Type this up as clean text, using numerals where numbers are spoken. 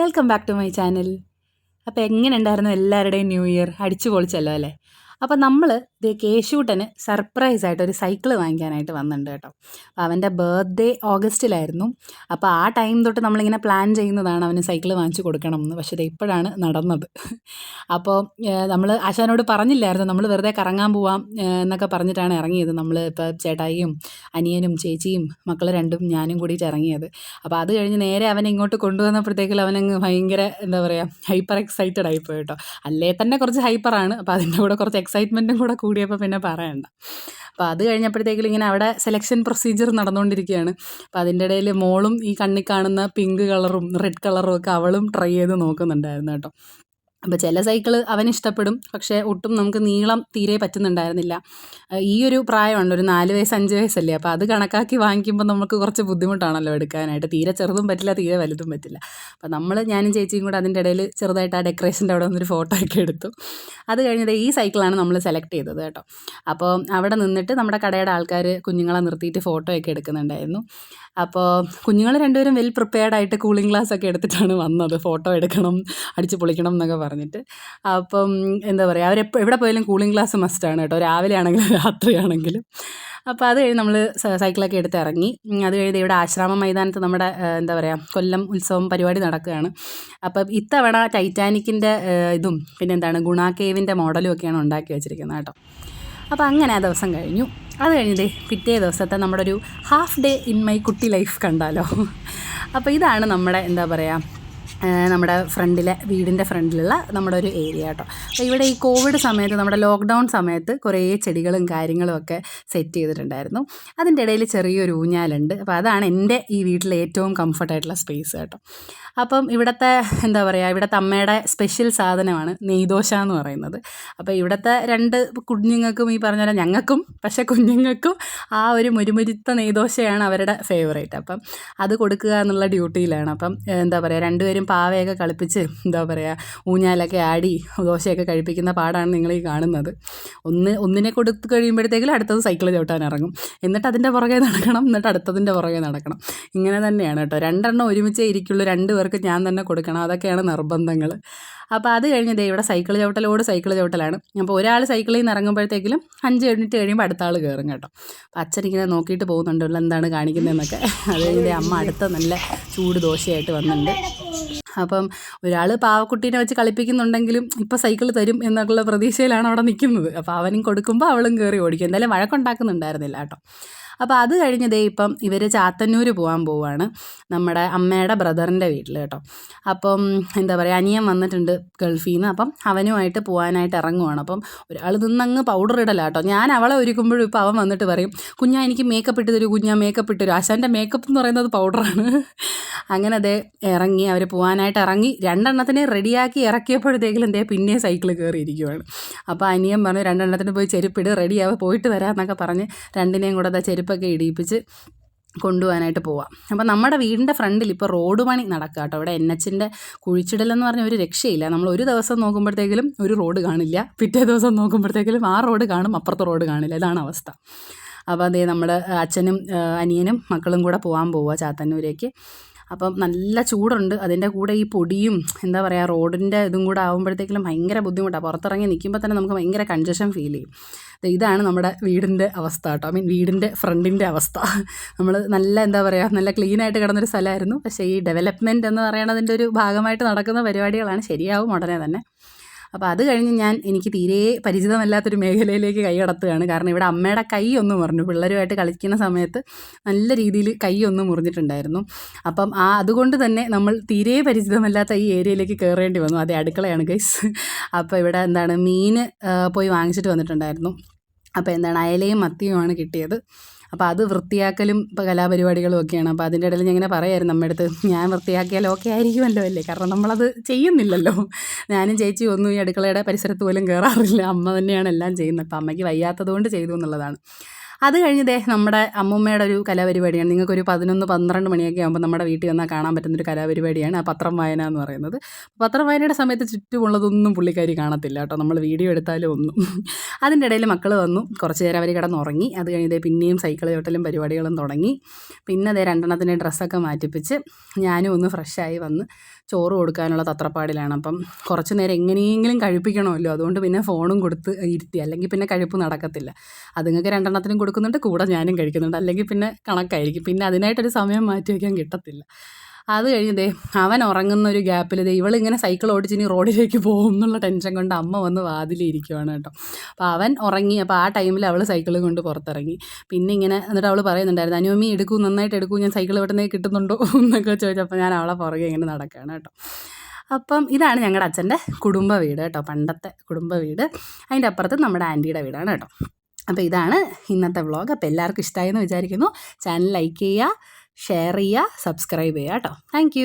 Welcome back to my channel. അപ്പോൾ എങ്ങനെ ഉണ്ടായിരുന്നു എല്ലാവരുടെയും ന്യൂ ഇയർ? അടിച്ചു പൊളിച്ചല്ലോ അല്ലേ? അപ്പോൾ നമ്മൾ കേശൂട്ടന് സർപ്രൈസായിട്ട് ഒരു സൈക്കിൾ വാങ്ങിക്കാനായിട്ട് വന്നിട്ടുണ്ട് കേട്ടോ. അപ്പോൾ അവൻ്റെ ബർത്ത്ഡേ ഓഗസ്റ്റിലായിരുന്നു. അപ്പോൾ ആ ടൈം തൊട്ട് നമ്മളിങ്ങനെ പ്ലാൻ ചെയ്യുന്നതാണ് അവന് സൈക്കിൾ വാങ്ങിച്ചു കൊടുക്കണം എന്ന്. പക്ഷേ ഇത് ഇപ്പോഴാണ് നടന്നത്. അപ്പോൾ നമ്മൾ ആശാനോട് പറഞ്ഞില്ലായിരുന്നു, നമ്മൾ വെറുതെ കറങ്ങാൻ പോവാം എന്നൊക്കെ പറഞ്ഞിട്ടാണ് ഇറങ്ങിയത്. നമ്മൾ ഇപ്പോൾ ചേട്ടായിയും അനിയനും ചേച്ചിയും മക്കൾ രണ്ടും ഞാനും കൂടിയിട്ട് ഇറങ്ങിയത്. അപ്പോൾ അത് കഴിഞ്ഞ് നേരെ അവനെ ഇങ്ങോട്ട് കൊണ്ടുവന്നപ്പോഴത്തേക്കും അവനങ്ങ് ഭയങ്കര എന്താ പറയുക, ഹൈപ്പർ എക്സൈറ്റഡ് ആയിപ്പോയി കേട്ടോ. അല്ലേ തന്നെ കുറച്ച് ഹൈപ്പറാണ്. അപ്പോൾ അതിൻ്റെ കൂടെ കുറച്ച് എക്സൈറ്റ്മെൻറ്റും കൂടെ കൂടിയപ്പോൾ പിന്നെ പറയണ്ട. അപ്പോൾ അത് കഴിഞ്ഞപ്പോഴത്തേക്കും ഇങ്ങനെ അവിടെ സെലക്ഷൻ പ്രൊസീജിയർ നടന്നുകൊണ്ടിരിക്കുകയാണ്. അപ്പോൾ അതിൻ്റെ ഇടയിൽ മോളും ഈ കണ്ണിൽ കാണുന്ന പിങ്ക് കളറും റെഡ് കളറും ഒക്കെ അവളും ട്രൈ ചെയ്ത് നോക്കുന്നുണ്ടായിരുന്നു കേട്ടോ. അപ്പോൾ ചില സൈക്കിള് അവനിഷ്ടപ്പെടും, പക്ഷേ ഒട്ടും നമുക്ക് നീളം തീരെ പറ്റുന്നുണ്ടായിരുന്നില്ല. ഈ ഒരു പ്രായമുണ്ട്, ഒരു 4 വയസ്സ് 5 വയസ്സല്ലേ. അപ്പോൾ അത് കണക്കാക്കി വാങ്ങിക്കുമ്പോൾ നമുക്ക് കുറച്ച് ബുദ്ധിമുട്ടാണല്ലോ എടുക്കാനായിട്ട്. തീരെ ചെറുതും പറ്റില്ല, തീരെ വലുതും പറ്റില്ല. അപ്പോൾ ഞാനും ചേച്ചിയും കൂടെ അതിൻ്റെ ഇടയിൽ ചെറുതായിട്ട് ആ ഡെക്കറേഷൻ്റെ അവിടെ നിന്നൊരു ഫോട്ടോ ഒക്കെ എടുത്തു. അത് കഴിഞ്ഞത് ഈ സൈക്കിളാണ് നമ്മൾ സെലക്ട് ചെയ്തത് കേട്ടോ. അപ്പോൾ അവിടെ നിന്നിട്ട് നമ്മുടെ കടയുടെ ആൾക്കാർ കുഞ്ഞുങ്ങളെ നിർത്തിയിട്ട് ഫോട്ടോ ഒക്കെ എടുക്കുന്നുണ്ടായിരുന്നു. അപ്പോൾ കുഞ്ഞുങ്ങൾ രണ്ടുപേരും വെൽ പ്രിപ്പയർഡായിട്ട് കൂളിംഗ് ഗ്ലാസ് ഒക്കെ എടുത്തിട്ടാണ് വന്നത്, ഫോട്ടോ എടുക്കണം, അടിച്ച് പൊളിക്കണം എന്നൊക്കെ പറഞ്ഞിട്ട്. അപ്പം എന്താ പറയുക, എവിടെ പോയാലും കൂളിംഗ് ഗ്ലാസ് മസ്റ്റാണ് കേട്ടോ, രാവിലെ ആണെങ്കിലും രാത്രിയാണെങ്കിലും. അപ്പോൾ അത് കഴിഞ്ഞ് നമ്മൾ സൈക്കിളൊക്കെ എടുത്ത് ഇറങ്ങി. അത് കഴിഞ്ഞ് ഇവിടെ ആശ്രാമ മൈതാനത്ത് നമ്മുടെ എന്താ പറയുക, കൊല്ലം ഉത്സവം പരിപാടി നടക്കുകയാണ്. അപ്പം ഇത്തവണ ടൈറ്റാനിക്കിൻ്റെ ഇതും പിന്നെന്താണ് ഗുണ കേവിൻ്റെ മോഡലും ഒക്കെയാണ് ഉണ്ടാക്കി വെച്ചിരിക്കുന്നത് കേട്ടോ. അപ്പോൾ അങ്ങനെ ആ ദിവസം കഴിഞ്ഞു. അത് കഴിഞ്ഞത് പിറ്റേ ദിവസത്തെ നമ്മുടെ ഒരു ഹാഫ് ഡേ ഇൻ മൈ കുട്ടി ലൈഫ് കണ്ടാലോ. അപ്പോൾ ഇതാണ് നമ്മുടെ എന്താ പറയുക, നമ്മുടെ വീടിൻ്റെ ഫ്രണ്ടിലുള്ള നമ്മുടെ ഒരു ഏരിയ കേട്ടോ. അപ്പോൾ ഇവിടെ ഈ കോവിഡ് സമയത്ത്, നമ്മുടെ ലോക്ക്ഡൗൺ സമയത്ത് കുറേ ചെടികളും കാര്യങ്ങളും ഒക്കെ സെറ്റ് ചെയ്തിട്ടുണ്ടായിരുന്നു. അതിൻ്റെ ഇടയിൽ ചെറിയൊരു ഊഞ്ഞാലുണ്ട്. അപ്പോൾ അതാണ് എൻ്റെ ഈ വീട്ടിലെ ഏറ്റവും കംഫർട്ടായിട്ടുള്ള സ്പേസ് കേട്ടോ. അപ്പം ഇവിടുത്തെ എന്താ പറയുക, ഇവിടുത്തെ അമ്മയുടെ സ്പെഷ്യൽ സാധനമാണ് നെയ്ദോശ എന്ന് പറയുന്നത്. അപ്പോൾ ഇവിടുത്തെ 2 കുഞ്ഞുങ്ങൾക്കും ഈ പറഞ്ഞ പോലെ ഞങ്ങൾക്കും, പക്ഷേ കുഞ്ഞുങ്ങൾക്കും ആ ഒരു മുരുമുരുത്ത നെയ്ദോശയാണ് അവരുടെ ഫേവറേറ്റ്. അപ്പം അത് കൊടുക്കുക എന്നുള്ള ഡ്യൂട്ടിയിലാണ്. അപ്പം എന്താ പറയുക, രണ്ടുപേരും പാവയൊക്കെ കളിപ്പിച്ച് എന്താ പറയുക, ഊഞ്ഞാലൊക്കെ ആടി ദോശയൊക്കെ കഴിപ്പിക്കുന്ന പാടാണ് നിങ്ങൾ ഈ കാണുന്നത്. ഒന്നിനെ കൊടുത്ത് കഴിയുമ്പോഴത്തേക്കും അടുത്തത് സൈക്കിൾ ചവിട്ടാൻ ഇറങ്ങും, എന്നിട്ട് അതിൻ്റെ പുറകെ നടക്കണം, എന്നിട്ട് അടുത്തതിൻ്റെ പുറകെ നടക്കണം. ഇങ്ങനെ തന്നെയാണ് കേട്ടോ. 2 എണ്ണം ഒരുമിച്ചേ ഇരിക്കുള്ളൂ, 2 പേർക്ക് ഞാൻ തന്നെ കൊടുക്കണം, അതൊക്കെയാണ് നിർബന്ധങ്ങൾ. അപ്പോൾ അത് കഴിഞ്ഞ് ഇവിടെ സൈക്കിൾ ചവിട്ടലാണ്. അപ്പോൾ ഒരാൾ സൈക്കിളിൽ നിന്ന് ഇറങ്ങുമ്പോഴത്തേക്കും 5 മിനിറ്റ് കഴിയുമ്പോൾ അടുത്ത ആൾ കയറും കേട്ടോ. അപ്പോൾ അച്ഛനിങ്ങനെ നോക്കിയിട്ട് പോകുന്നുണ്ടല്ലോ എന്താണ് കാണിക്കുന്നതെന്നൊക്കെ. അത് കഴിഞ്ഞ് അമ്മ അടുത്ത നല്ല ചൂട് ദോശയായിട്ട് വന്നിട്ടുണ്ട്. അപ്പം ഒരാൾ പാവക്കുട്ടീനെ വെച്ച് കളിപ്പിക്കുന്നുണ്ടെങ്കിലും ഇപ്പോൾ സൈക്കിൾ തരും എന്നുള്ള പ്രതീക്ഷയിലാണ് അവിടെ നിൽക്കുന്നത്. അപ്പോൾ അവനും കൊടുക്കുമ്പോൾ അവളും കയറി ഓടിക്കും. എന്തായാലും വഴക്കുണ്ടാക്കുന്നുണ്ടായിരുന്നില്ല കേട്ടോ. അപ്പോൾ അത് കഴിഞ്ഞ് ഇപ്പം ഇവർ ചാത്തന്നൂർ പോകാൻ പോവുകയാണ്, നമ്മുടെ അമ്മയുടെ ബ്രദറിൻ്റെ വീട്ടിൽ കേട്ടോ. അപ്പം എന്താ പറയുക, അനിയൻ വന്നിട്ടുണ്ട് ഗൾഫിൽ നിന്ന്. അപ്പം അവനുമായിട്ട് പോകാനായിട്ട് ഇറങ്ങുവാണ്. അപ്പം ഒരാൾ നിന്നങ്ങ് പൗഡർ ഇടല കേട്ടോ. ഞാൻ അവളെ ഒരുക്കുമ്പോഴും ഇപ്പോൾ അവൻ വന്നിട്ട് പറയും, കുഞ്ഞാ എനിക്ക് മേക്കപ്പ് ഇട്ട് തരൂ, കുഞ്ഞാ മേക്കപ്പ് ഇട്ട് തരൂ. ആശാൻ്റെ മേക്കപ്പ് എന്ന് പറയുന്നത് പൗഡറാണ്. അങ്ങനെ ഇറങ്ങി, അവർ പോകാനായിട്ട് ഇറങ്ങി 2 എണ്ണത്തിനെ റെഡിയാക്കി ഇറക്കിയപ്പോഴത്തേക്കും പിന്നെ സൈക്കിൾ കയറിയിരിക്കുവാണ്. അപ്പോൾ അനിയൻ പറഞ്ഞു 2 എണ്ണത്തിന് പോയി ചെരുപ്പിട്, റെഡിയാവുക, പോയിട്ട് വരാമെന്നൊക്കെ പറഞ്ഞ് 2നെയും കൂടെ ചെരുപ്പൊക്കെ ഇടിയിപ്പിച്ച് കൊണ്ടുപോകാനായിട്ട് പോവാം. അപ്പോൾ നമ്മുടെ വീടിൻ്റെ ഫ്രണ്ടിൽ ഇപ്പോൾ റോഡ് പണി നടക്കുക കേട്ടോ. ഇവിടെ NHൻ്റെ കുഴിച്ചിടലെന്ന് പറഞ്ഞ ഒരു രക്ഷയില്ല. നമ്മൾ ഒരു ദിവസം നോക്കുമ്പോഴത്തേക്കും ഒരു റോഡ് കാണില്ല, പിറ്റേ ദിവസം നോക്കുമ്പോഴത്തേക്കും ആ റോഡ് കാണും, അപ്പുറത്തെ റോഡ് കാണില്ല. ഇതാണ് അവസ്ഥ. അപ്പോൾ നമ്മൾ അച്ഛനും അനിയനും മക്കളും കൂടെ പോകാൻ പോവുക ചാത്തന്നൂരേക്ക്. അപ്പം നല്ല ചൂടുണ്ട്, അതിൻ്റെ കൂടെ ഈ പൊടിയും എന്താ പറയുക, റോഡിൻ്റെ ഇതും കൂടെ ആകുമ്പോഴത്തേക്കും ഭയങ്കര ബുദ്ധിമുട്ടാണ്. പുറത്തിറങ്ങി നിൽക്കുമ്പോൾ തന്നെ നമുക്ക് ഭയങ്കര കൺജഷൻ ഫീൽ ചെയ്യും. ഇതാണ് നമ്മുടെ വീടിൻ്റെ അവസ്ഥ കേട്ടോ. വീടിൻ്റെ ഫ്രണ്ടിൻ്റെ അവസ്ഥ. നമ്മൾ നല്ല എന്താ പറയുക, നല്ല ക്ലീനായിട്ട് കിടന്നൊരു സ്ഥലമായിരുന്നു. പക്ഷേ ഈ ഡെവലപ്മെൻറ്റ് എന്ന് പറയുന്നതിൻ്റെ ഒരു ഭാഗമായിട്ട് നടക്കുന്ന പരിപാടികളാണ്. ശരിയാവും ഉടനെ തന്നെ. അപ്പോൾ അത് കഴിഞ്ഞ് എനിക്ക് തീരെ പരിചിതമല്ലാത്തൊരു മേഖലയിലേക്ക് കൈ കടത്തുകയാണ്. കാരണം ഇവിടെ അമ്മയുടെ കൈ ഒന്ന് മുറിഞ്ഞു, പിള്ളേരുമായിട്ട് കളിക്കുന്ന സമയത്ത് നല്ല രീതിയിൽ കൈ ഒന്ന് മുറിഞ്ഞിട്ടുണ്ടായിരുന്നു. അപ്പം അതുകൊണ്ട് തന്നെ നമ്മൾ തീരെ പരിചിതമല്ലാത്ത ഈ ഏരിയയിലേക്ക് കയറേണ്ടി വന്നു. അതേ അടുക്കളയാണ് ഗൈസ്. അപ്പോൾ ഇവിടെ മീൻ പോയി വാങ്ങിച്ചിട്ട് വന്നിട്ടുണ്ടായിരുന്നു. അപ്പോൾ അയലയും മത്തിയുമാണ് കിട്ടിയത്. അപ്പോൾ അത് വൃത്തിയാക്കലും കലാപരിപാടികളും ഒക്കെയാണ്. അപ്പോൾ അതിൻ്റെ ഇടയിൽ ഞാൻ ഇങ്ങനെ പറയായിരുന്നു നമ്മുടെ അടുത്ത്, ഞാൻ വൃത്തിയാക്കിയാൽ ഓക്കെ ആയിരിക്കുമല്ലോ അല്ലേ, കാരണം നമ്മളത് ചെയ്യുന്നില്ലല്ലോ. ഞാനും ചേച്ചി ഒന്നും ഈ അടുക്കളയുടെ പരിസരത്ത് പോലും കയറാറില്ല, അമ്മ തന്നെയാണ് എല്ലാം ചെയ്യുന്നത്. അപ്പോൾ അമ്മയ്ക്ക് വയ്യാത്തത് കൊണ്ട് ചെയ്തു എന്നുള്ളതാണ്. അത് കഴിഞ്ഞ് നമ്മുടെ അമ്മൂമ്മയുടെ ഒരു കലാപരിപാടിയാണ്. നിങ്ങൾക്കൊരു 11-12 മണിയൊക്കെ ആകുമ്പോൾ നമ്മുടെ വീട്ടിൽ വന്നാൽ കാണാൻ പറ്റുന്നൊരു കലാപരിപാടിയാണ് ആ പത്രം വായന എന്ന് പറയുന്നത്. പത്രം വായനയുടെ സമയത്ത് ചുറ്റുമുള്ളതൊന്നും പുള്ളിക്കാരി കാണത്തില്ല കേട്ടോ, നമ്മൾ വീഡിയോ എടുത്താലും ഒന്നും. അതിൻ്റെ ഇടയിൽ മക്കൾ വന്നു, കുറച്ച് നേരം അവർ കിടന്നുറങ്ങി. അത് കഴിഞ്ഞ് പിന്നെയും സൈക്കിൾ ചോട്ടലും പരിപാടികളും തുടങ്ങി. പിന്നെ രണ്ടെണ്ണത്തിൻ്റെ ഡ്രസ്സൊക്കെ മാറ്റിപ്പിച്ച് ഞാനും ഒന്ന് ഫ്രഷായി വന്ന് ചോറ് കൊടുക്കാനുള്ള തത്രപ്പാടിലാണ്. അപ്പം കുറച്ച് നേരം എങ്ങനെയെങ്കിലും കഴിപ്പിക്കണമല്ലോ, അതുകൊണ്ട് പിന്നെ ഫോണും കൊടുത്ത് ഇരുത്തി, അല്ലെങ്കിൽ പിന്നെ കഴിപ്പ് നടക്കത്തില്ല. അതുങ്ങൾക്ക് രണ്ടെണ്ണത്തിനും കൊടുക്കുന്നുണ്ട്, കൂടെ ഞാനും കഴിക്കുന്നുണ്ട്, അല്ലെങ്കിൽ പിന്നെ കണക്കായിരിക്കും. പിന്നെ അതിനായിട്ടൊരു സമയം മാറ്റി വയ്ക്കാൻ കിട്ടത്തില്ല. അത് കഴിഞ്ഞ് അവൻ ഉറങ്ങുന്ന ഒരു ഗ്യാപ്പിൽ ഇവളിങ്ങനെ സൈക്കിൾ ഓടിച്ചിനി റോഡിലേക്ക് പോകും എന്നുള്ള ടെൻഷൻ കൊണ്ട് അമ്മ വന്ന് വാതിലിരിക്കുവാണ് കേട്ടോ. അപ്പോൾ അവൻ ഉറങ്ങി. അപ്പോൾ ആ ടൈമിൽ അവൾ സൈക്കിൾ കൊണ്ട് പുറത്തിറങ്ങി. പിന്നെ ഇങ്ങനെ എന്നിട്ട് അവൾ പറയുന്നുണ്ടായിരുന്നു, അനുമി എടുക്കൂ, നന്നായിട്ട് എടുക്കൂ, ഞാൻ സൈക്കിൾ വിട്ടുന്നേ കിട്ടുന്നുണ്ടോ എന്നൊക്കെ ചോദിച്ചപ്പോൾ ഞാൻ അവളെ പുറകെ ഇങ്ങനെ നടക്കുകയാണ് കേട്ടോ. അപ്പം ഇതാണ് ഞങ്ങളുടെ അച്ഛൻ്റെ കുടുംബ വീട് കേട്ടോ, പണ്ടത്തെ കുടുംബ വീട്. അതിൻ്റെ അപ്പുറത്ത് നമ്മുടെ ആൻറ്റിയുടെ വീടാണ് കേട്ടോ. അപ്പോൾ ഇതാണ് ഇന്നത്തെ വ്ളോഗ്. അപ്പോൾ എല്ലാവർക്കും ഇഷ്ടമായെന്ന് വിചാരിക്കുന്നു. ചാനൽ ലൈക്ക് ചെയ്യുക, ഷെയർ ചെയ്യുക, സബ്സ്ക്രൈബ് ചെയ്യുക കേട്ടോ. താങ്ക്